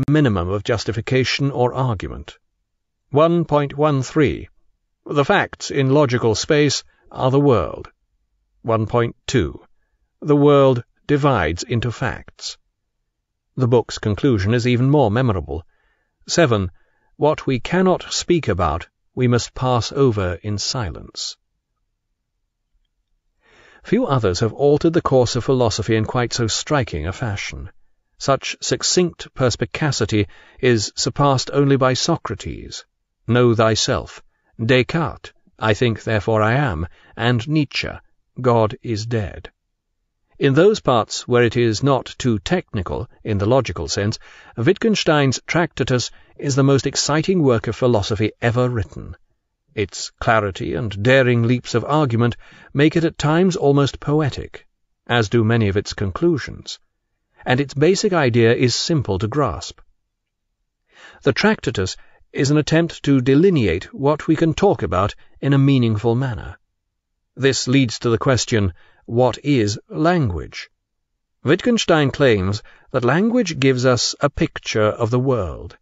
minimum of justification or argument. 1.13. The facts in logical space are the world. 1.2. The world divides into facts. The book's conclusion is even more memorable. 7. What we cannot speak about, we must pass over in silence. Few others have altered the course of philosophy in quite so striking a fashion. Such succinct perspicacity is surpassed only by Socrates, Know thyself, Descartes, I think therefore I am, and Nietzsche, God is dead. In those parts where it is not too technical, in the logical sense, Wittgenstein's Tractatus is the most exciting work of philosophy ever written. Its clarity and daring leaps of argument make it at times almost poetic, as do many of its conclusions, and its basic idea is simple to grasp. The Tractatus is an attempt to delineate what we can talk about in a meaningful manner. This leads to the question, what is language? Wittgenstein claims that language gives us a picture of the world.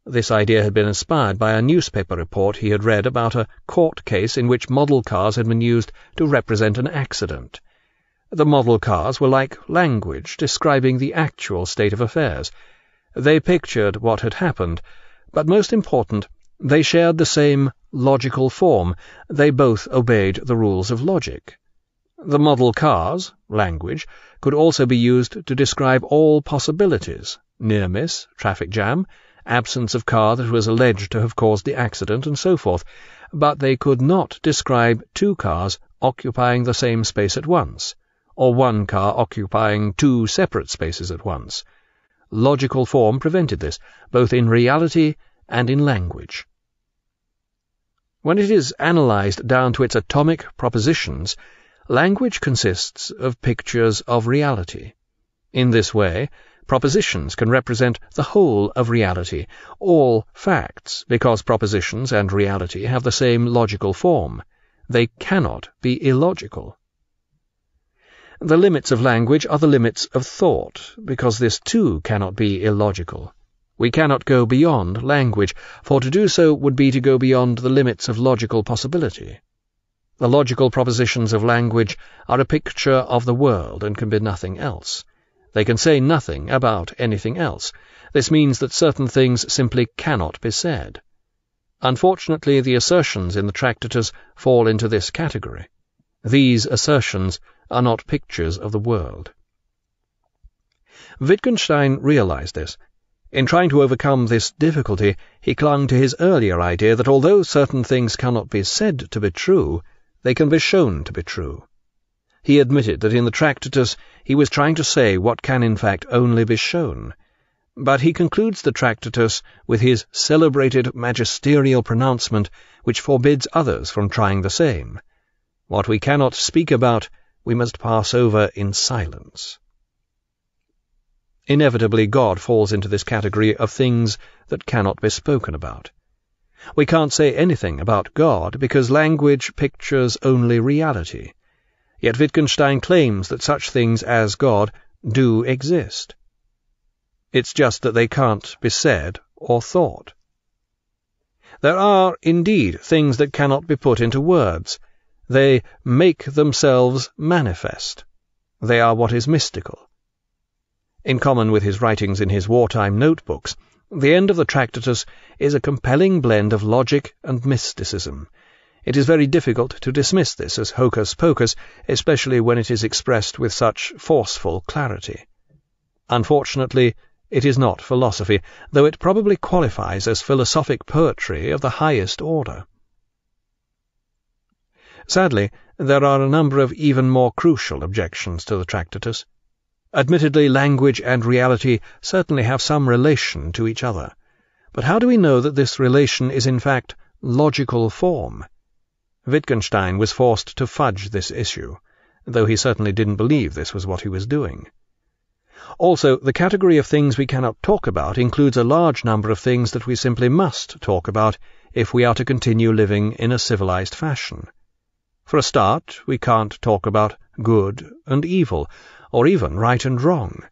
This idea had been inspired by a newspaper report he had read about a court case in which model cars had been used to represent an accident. The model cars were like language describing the actual state of affairs. They pictured what had happened, but most important, they shared the same logical form. They both obeyed the rules of logic. The model cars, language, could also be used to describe all possibilities, near miss, traffic jam, absence of car that was alleged to have caused the accident, and so forth, but they could not describe two cars occupying the same space at once, or one car occupying two separate spaces at once. Logical form prevented this, both in reality and in language. When it is analyzed down to its atomic propositions, language consists of pictures of reality. In this way, propositions can represent the whole of reality, all facts, because propositions and reality have the same logical form. They cannot be illogical. The limits of language are the limits of thought, because this too cannot be illogical. We cannot go beyond language, for to do so would be to go beyond the limits of logical possibility. The logical propositions of language are a picture of the world and can be nothing else. They can say nothing about anything else. This means that certain things simply cannot be said. Unfortunately, the assertions in the Tractatus fall into this category. These assertions are not pictures of the world. Wittgenstein realized this. In trying to overcome this difficulty, he clung to his earlier idea that although certain things cannot be said to be true, they can be shown to be true. He admitted that in the Tractatus he was trying to say what can in fact only be shown. But he concludes the Tractatus with his celebrated magisterial pronouncement which forbids others from trying the same. What we cannot speak about, we must pass over in silence. Inevitably, God falls into this category of things that cannot be spoken about. We can't say anything about God because language pictures only reality. Yet Wittgenstein claims that such things as God do exist. It's just that they can't be said or thought. There are, indeed, things that cannot be put into words. They make themselves manifest. They are what is mystical. In common with his writings in his wartime notebooks, the end of the Tractatus is a compelling blend of logic and mysticism. It is very difficult to dismiss this as hocus-pocus, especially when it is expressed with such forceful clarity. Unfortunately, it is not philosophy, though it probably qualifies as philosophic poetry of the highest order. Sadly, there are a number of even more crucial objections to the Tractatus. Admittedly, language and reality certainly have some relation to each other. But how do we know that this relation is in fact logical form? Wittgenstein was forced to fudge this issue, though he certainly didn't believe this was what he was doing. Also, the category of things we cannot talk about includes a large number of things that we simply must talk about if we are to continue living in a civilized fashion. For a start, we can't talk about good and evil, or even right and wrong.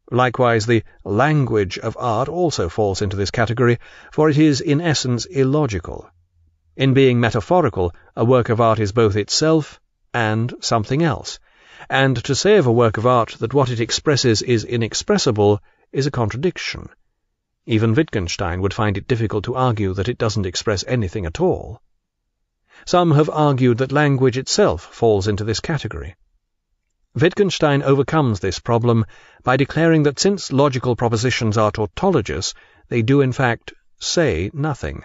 Likewise, the language of art also falls into this category, for it is in essence illogical. In being metaphorical, a work of art is both itself and something else, and to say of a work of art that what it expresses is inexpressible is a contradiction. Even Wittgenstein would find it difficult to argue that it doesn't express anything at all. Some have argued that language itself falls into this category. Wittgenstein overcomes this problem by declaring that since logical propositions are tautologous, they do in fact say nothing.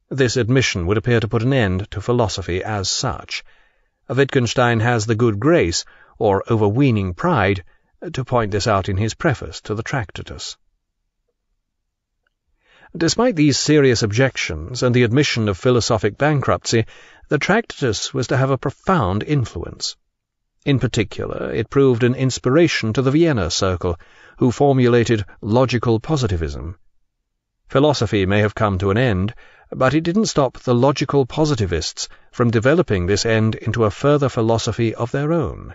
This admission would appear to put an end to philosophy as such. Wittgenstein has the good grace, or overweening pride, to point this out in his preface to the Tractatus. Despite these serious objections and the admission of philosophic bankruptcy, the Tractatus was to have a profound influence. In particular, it proved an inspiration to the Vienna Circle, who formulated logical positivism. Philosophy may have come to an end, but it didn't stop the logical positivists from developing this end into a further philosophy of their own.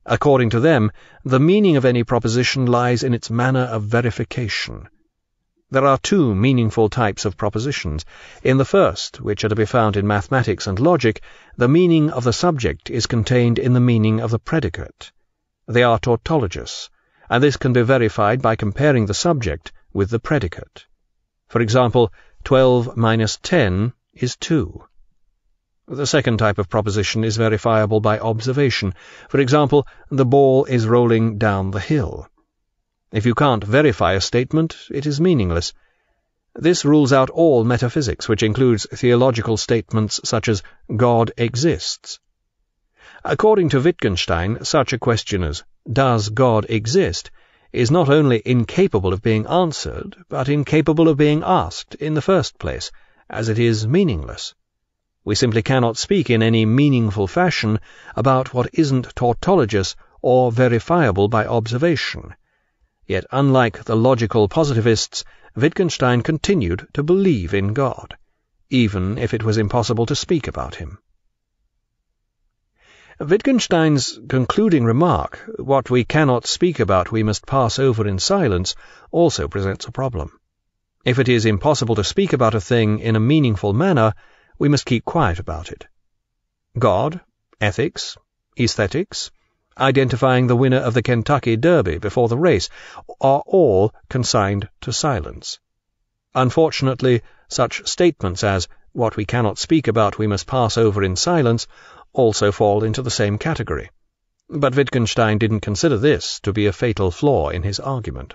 According to them, the meaning of any proposition lies in its manner of verification. There are two meaningful types of propositions. In the first, which are to be found in mathematics and logic, the meaning of the subject is contained in the meaning of the predicate. They are tautologous, and this can be verified by comparing the subject with the predicate. For example, 12 minus 10 is 2. The second type of proposition is verifiable by observation. For example, the ball is rolling down the hill. If you can't verify a statement, it is meaningless. This rules out all metaphysics, which includes theological statements such as God exists. According to Wittgenstein, such a question as, does God exist, is not only incapable of being answered, but incapable of being asked in the first place, as it is meaningless. We simply cannot speak in any meaningful fashion about what isn't tautologous or verifiable by observation. Yet, unlike the logical positivists, Wittgenstein continued to believe in God, even if it was impossible to speak about him. Wittgenstein's concluding remark, "What we cannot speak about we must pass over in silence," also presents a problem. If it is impossible to speak about a thing in a meaningful manner, we must keep quiet about it. God, ethics, aesthetics, identifying the winner of the Kentucky Derby before the race, are all consigned to silence. Unfortunately, such statements as, "What we cannot speak about we must pass over in silence," also fall into the same category. But Wittgenstein didn't consider this to be a fatal flaw in his argument.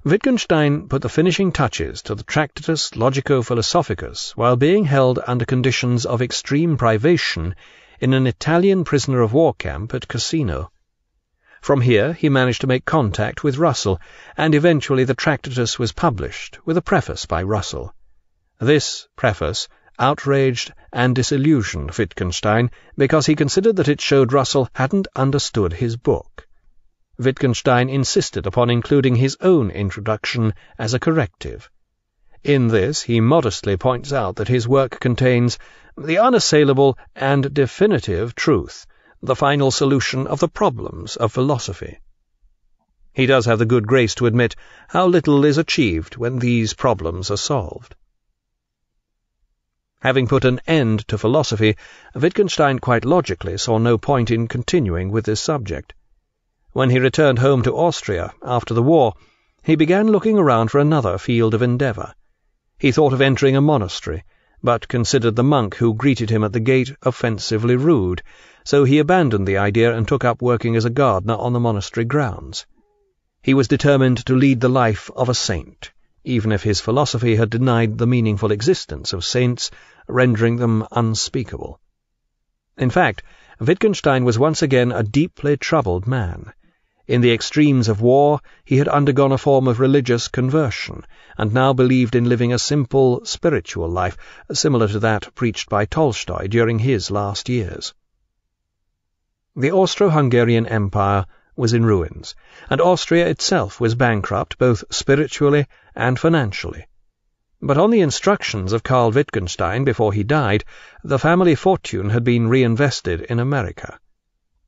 Wittgenstein put the finishing touches to the Tractatus Logico-Philosophicus while being held under conditions of extreme privation in an Italian prisoner-of-war camp at Cassino. From here he managed to make contact with Russell, and eventually the Tractatus was published, with a preface by Russell. This preface outraged and disillusioned Wittgenstein because he considered that it showed Russell hadn't understood his book. Wittgenstein insisted upon including his own introduction as a corrective. In this he modestly points out that his work contains the unassailable and definitive truth, the final solution of the problems of philosophy. He does have the good grace to admit how little is achieved when these problems are solved. Having put an end to philosophy, Wittgenstein quite logically saw no point in continuing with this subject. When he returned home to Austria after the war, he began looking around for another field of endeavour. He thought of entering a monastery, but considered the monk who greeted him at the gate offensively rude, so he abandoned the idea and took up working as a gardener on the monastery grounds. He was determined to lead the life of a saint, even if his philosophy had denied the meaningful existence of saints, rendering them unspeakable. In fact, Wittgenstein was once again a deeply troubled man. In the extremes of war, he had undergone a form of religious conversion, and now believed in living a simple, spiritual life, similar to that preached by Tolstoy during his last years. The Austro-Hungarian Empire was in ruins, and Austria itself was bankrupt both spiritually and financially. But on the instructions of Karl Wittgenstein before he died, the family fortune had been reinvested in America.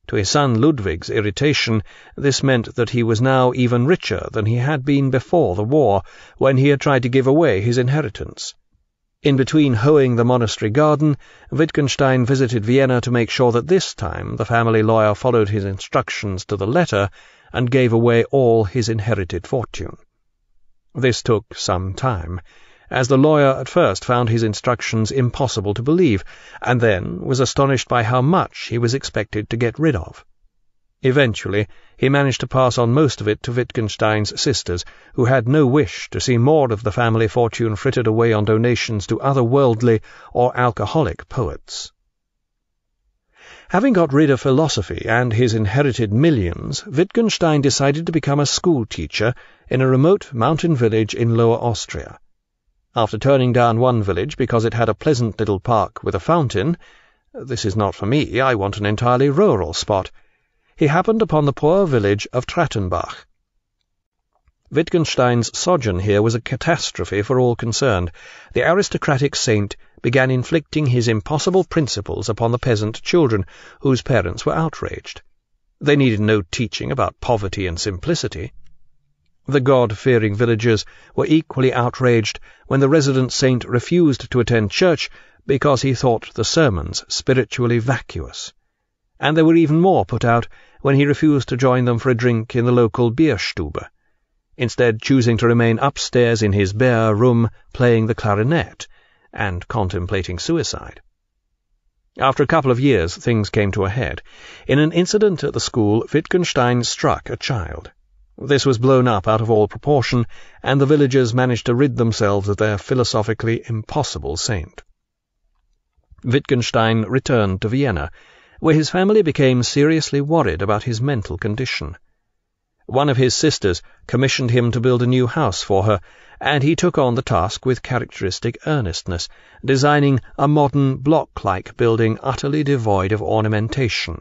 To his son Ludwig's irritation, this meant that he was now even richer than he had been before the war, when he had tried to give away his inheritance. In between hoeing the monastery garden, Wittgenstein visited Vienna to make sure that this time the family lawyer followed his instructions to the letter and gave away all his inherited fortune. This took some time, as the lawyer at first found his instructions impossible to believe, and then was astonished by how much he was expected to get rid of. Eventually, he managed to pass on most of it to Wittgenstein's sisters, who had no wish to see more of the family fortune frittered away on donations to other worldly or alcoholic poets. Having got rid of philosophy and his inherited millions, Wittgenstein decided to become a school teacher in a remote mountain village in Lower Austria. After turning down one village because it had a pleasant little park with a fountain — "This is not for me, I want an entirely rural spot — he happened upon the poor village of Trattenbach. Wittgenstein's sojourn here was a catastrophe for all concerned. The aristocratic saint began inflicting his impossible principles upon the peasant children, whose parents were outraged. They needed no teaching about poverty and simplicity. The God-fearing villagers were equally outraged when the resident saint refused to attend church because he thought the sermons spiritually vacuous. And they were even more put out when he refused to join them for a drink in the local Bierstube, instead choosing to remain upstairs in his bare room playing the clarinet and contemplating suicide. After a couple of years, things came to a head. In an incident at the school, Wittgenstein struck a child. This was blown up out of all proportion, and the villagers managed to rid themselves of their philosophically impossible saint. Wittgenstein returned to Vienna, where his family became seriously worried about his mental condition. One of his sisters commissioned him to build a new house for her, and he took on the task with characteristic earnestness, designing a modern block-like building utterly devoid of ornamentation.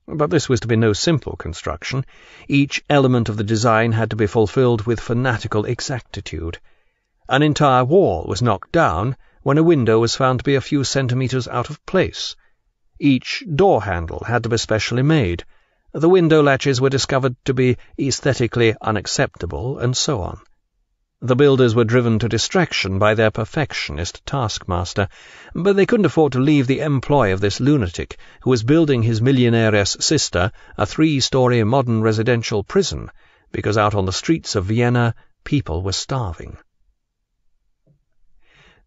But this was to be no simple construction. Each element of the design had to be fulfilled with fanatical exactitude. An entire wall was knocked down when a window was found to be a few centimetres out of place. Each door handle had to be specially made. The window latches were discovered to be aesthetically unacceptable, and so on. The builders were driven to distraction by their perfectionist taskmaster, but they couldn't afford to leave the employ of this lunatic who was building his millionairess sister a 3-story modern residential prison, because out on the streets of Vienna people were starving.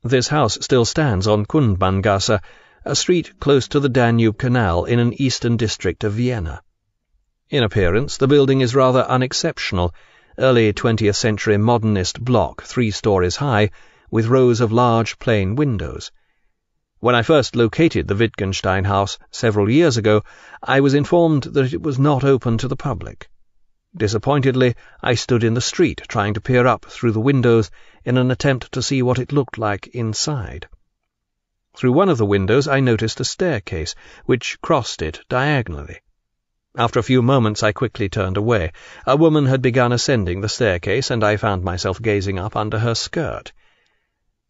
This house still stands on Kundmangasse, a street close to the Danube Canal in an eastern district of Vienna. In appearance, the building is rather unexceptional, early 20th century modernist block 3 stories high, with rows of large plain windows. When I first located the Wittgenstein house several years ago, I was informed that it was not open to the public. Disappointedly, I stood in the street trying to peer up through the windows in an attempt to see what it looked like inside. Through one of the windows I noticed a staircase, which crossed it diagonally. After a few moments I quickly turned away. A woman had begun ascending the staircase, and I found myself gazing up under her skirt.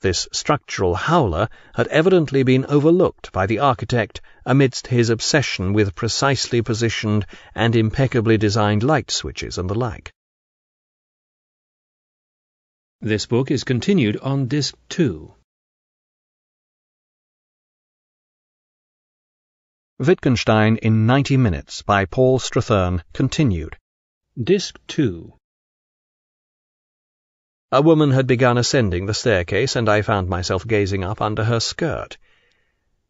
This structural howler had evidently been overlooked by the architect amidst his obsession with precisely positioned and impeccably designed light switches and the like. This book is continued on Disc 2. Wittgenstein in 90 Minutes by Paul Strathern, continued. Disc 2. A woman had begun ascending the staircase, and I found myself gazing up under her skirt.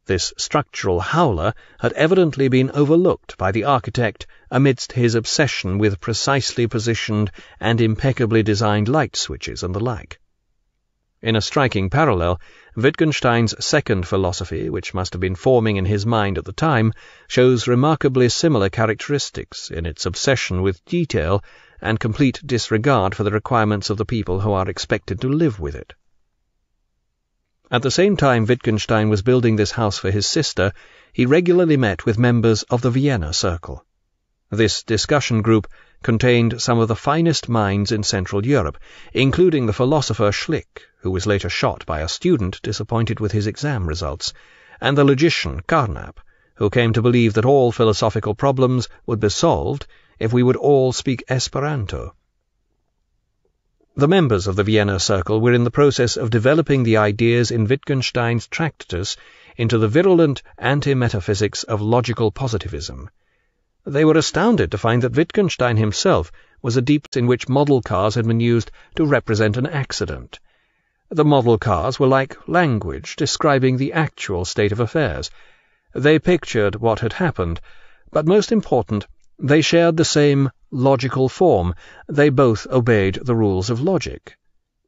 This structural howler had evidently been overlooked by the architect amidst his obsession with precisely positioned and impeccably designed light switches and the like. In a striking parallel, Wittgenstein's second philosophy, which must have been forming in his mind at the time, shows remarkably similar characteristics in its obsession with detail and complete disregard for the requirements of the people who are expected to live with it. At the same time Wittgenstein was building this house for his sister, he regularly met with members of the Vienna Circle. This discussion group contained some of the finest minds in Central Europe, including the philosopher Schlick, who was later shot by a student disappointed with his exam results, and the logician Carnap, who came to believe that all philosophical problems would be solved if we would all speak Esperanto. The members of the Vienna Circle were in the process of developing the ideas in Wittgenstein's Tractatus into the virulent anti-metaphysics of logical positivism. They were astounded to find that Wittgenstein himself was a deep in which model cars had been used to represent an accident. The model cars were like language describing the actual state of affairs. They pictured what had happened, but most important, they shared the same logical form. They both obeyed the rules of logic.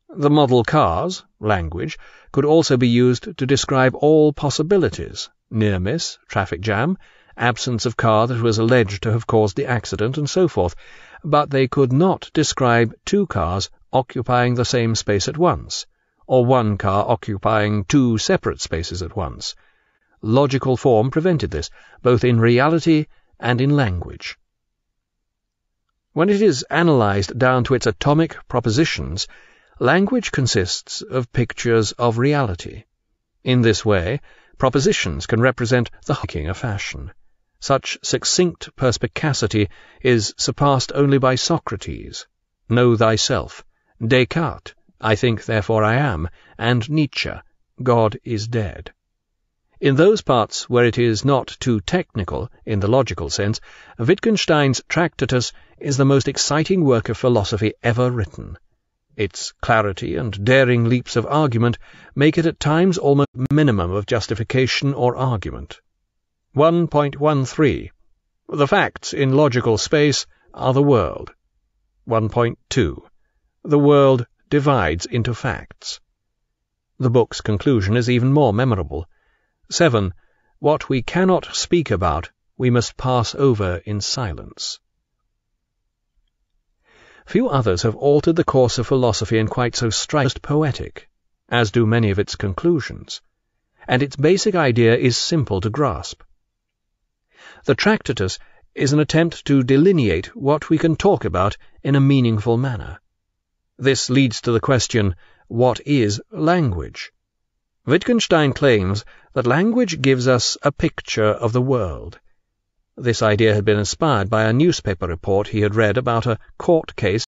The model cars, language, could also be used to describe all possibilities, near miss, traffic jam, absence of car that was alleged to have caused the accident, and so forth, but they could not describe two cars occupying the same space at once, or one car occupying two separate spaces at once. Logical form prevented this, both in reality and in language. When it is analyzed down to its atomic propositions, language consists of pictures of reality. In this way, propositions can represent the king of fashion. Such succinct perspicacity is surpassed only by Socrates. Know thyself. Descartes, I think, therefore I am, and Nietzsche, God is dead. In those parts where it is not too technical, in the logical sense, Wittgenstein's Tractatus is the most exciting work of philosophy ever written. Its clarity and daring leaps of argument make it at times almost minimum of justification or argument. 1.13. The facts in logical space are the world. 1.2. The world divides into facts. The book's conclusion is even more memorable. 7. What we cannot speak about, we must pass over in silence. Few others have altered the course of philosophy in quite so strikingly poetic, as do many of its conclusions, and its basic idea is simple to grasp. The Tractatus is an attempt to delineate what we can talk about in a meaningful manner. This leads to the question, what is language? Wittgenstein claims that language gives us a picture of the world. This idea had been inspired by a newspaper report he had read about a court case